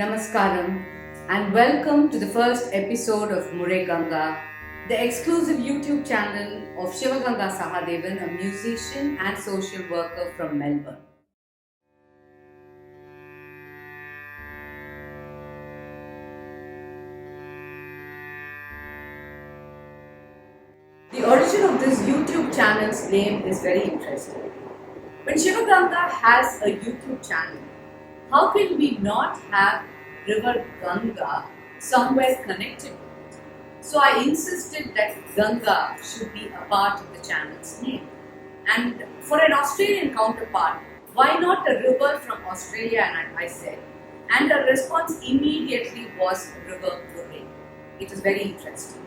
Namaskaram and welcome to the first episode of Ganga, the exclusive YouTube channel of Sivaganga Sahathevan, a musician and social worker from Melbourne. The origin of this YouTube channel's name is very interesting. When Sivaganga has a YouTube channel, how can we not have river Ganga somewhere connected to it? So I insisted that Ganga should be a part of the channel's name. And for an Australian counterpart, why not a river from Australia? And I said, and the response immediately was River Murray. It was very interesting.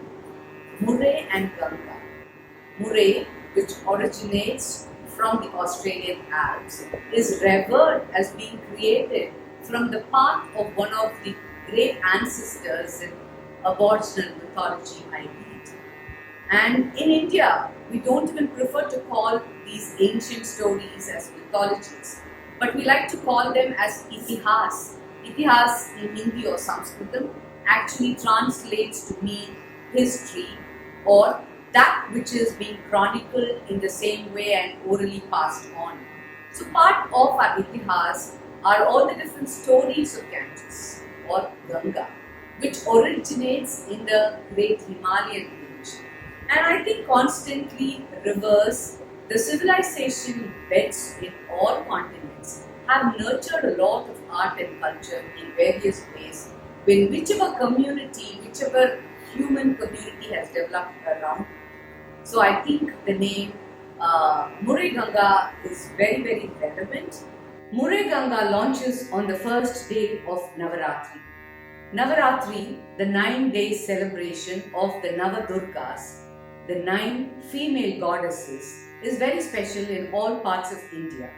Murray and Ganga. Murray, which originates from the Australian Alps, is revered as being created from the part of one of the great ancestors in Aboriginal mythology I read. And in India, we don't even prefer to call these ancient stories as mythologies, but we like to call them as itihas. Itihas in Hindi or Sanskritam actually translates to mean history or that which is being chronicled in the same way and orally passed on. So part of our itihas are all the different stories of Ganges or Ganga, which originates in the great Himalayan range. And I think constantly rivers, the civilization beds in all continents have nurtured a lot of art and culture in various ways, when whichever community, whichever human community has developed around. So I think the name Ganga is very, very relevant. Ganga launches on the first day of Navarathri. Navarathri, the 9-day celebration of the Navadurgas, the 9 female goddesses, is very special in all parts of India.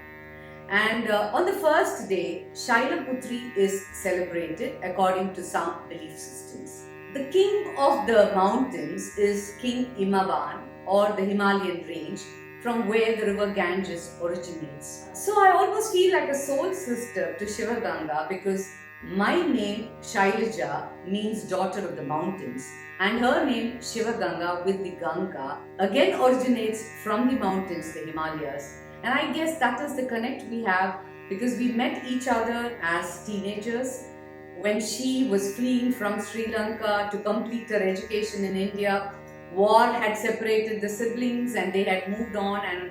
And on the first day, Shailaputri is celebrated according to some belief systems. The king of the mountains is King Imavan, or the Himalayan range, from where the river Ganges originates. So I almost feel like a soul sister to Sivaganga because my name Shailaja means daughter of the mountains, and her name Sivaganga with the Ganga again originates from the mountains, the Himalayas. And I guess that is the connect we have because we met each other as teenagers when she was fleeing from Sri Lanka to complete her education in India. War had separated the siblings and they had moved on, and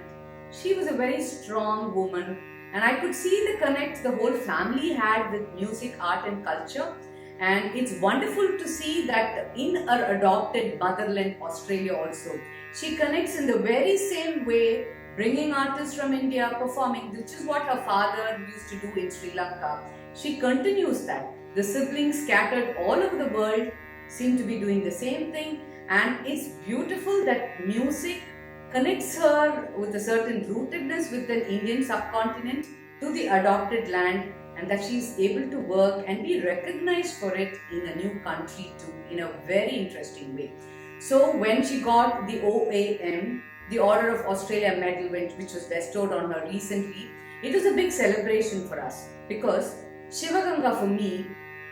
she was a very strong woman, and I could see the connect the whole family had with music, art and culture. And it's wonderful to see that in her adopted motherland Australia also, she connects in the very same way, bringing artists from India, performing, which is what her father used to do in Sri Lanka. She continues that. The siblings scattered all over the world seem to be doing the same thing. And it's beautiful that music connects her with a certain rootedness with an Indian subcontinent to the adopted land, and that she's able to work and be recognized for it in a new country too, in a very interesting way. So when she got the OAM, the Order of Australia medal, which was bestowed on her recently, it was a big celebration for us because Sivaganga for me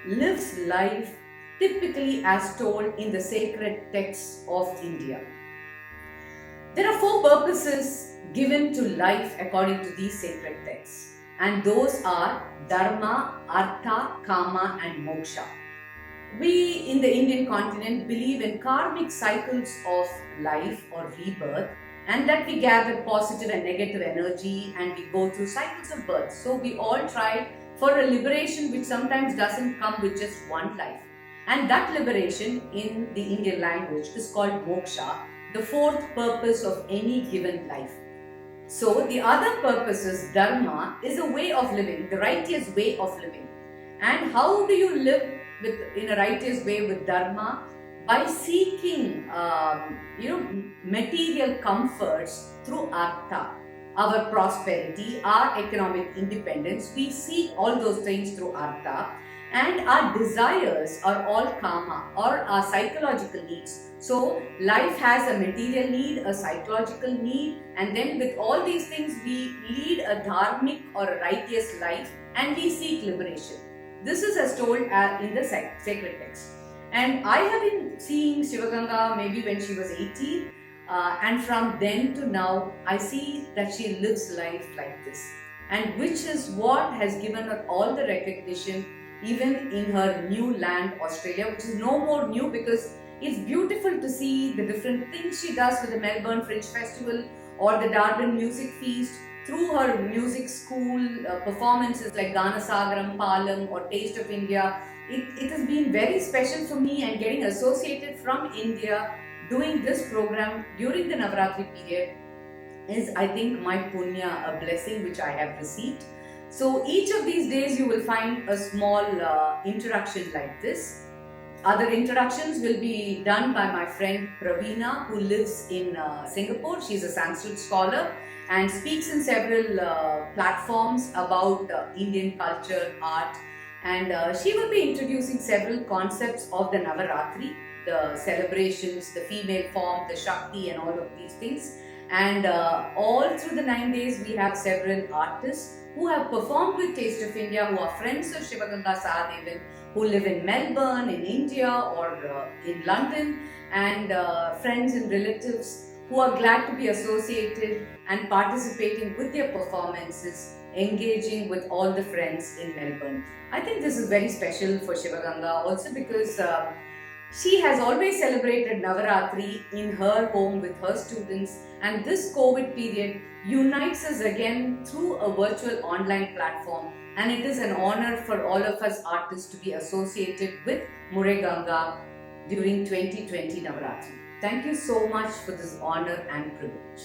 lives life typically as told in the sacred texts of India. There are 4 purposes given to life according to these sacred texts, and those are Dharma, Artha, Kama and Moksha. We in the Indian continent believe in karmic cycles of life or rebirth, and that we gather positive and negative energy and we go through cycles of birth. So we all try for a liberation which sometimes doesn't come with just one life. And that liberation in the Indian language is called moksha, the 4th purpose of any given life. So the other purpose is dharma, is a way of living, the righteous way of living. And how do you live in a righteous way with dharma? By seeking material comforts through artha, our prosperity, our economic independence. We seek all those things through artha. And our desires are all karma or our psychological needs. So life has a material need, a psychological need, and then with all these things we lead a dharmic or a righteous life and we seek liberation. This is as told in the sacred text. And I have been seeing Sivaganga maybe when she was 18, and from then to now, I see that she lives life like this, and which is what has given her all the recognition, even in her new land, Australia, which is no more new because it's beautiful to see the different things she does with the Melbourne Fringe Festival or the Darwin Music Feast, through her music school performances like Gana Sagaram, Palam or Taste of India. It has been very special for me, and getting associated from India doing this program during the Navarathri period is, I think, my punya, a blessing which I have received. So each of these days you will find a small introduction like this. Other introductions will be done by my friend Praveena, who lives in Singapore. She's a Sanskrit scholar and speaks in several platforms about Indian culture, art, and she will be introducing several concepts of the Navarathri, the celebrations, the female form, the Shakti, and all of these things. And all through the 9 days, we have several artists who have performed with Taste of India, who are friends of Sivaganga Sahathevan, who live in Melbourne, in India, or in London, and friends and relatives who are glad to be associated and participating with their performances, engaging with all the friends in Melbourne. I think this is very special for Sivaganga also because she has always celebrated Navarathri in her home with her students, and this COVID period unites us again through a virtual online platform, and it is an honor for all of us artists to be associated with Ganga during 2020 Navarathri. Thank you so much for this honor and privilege.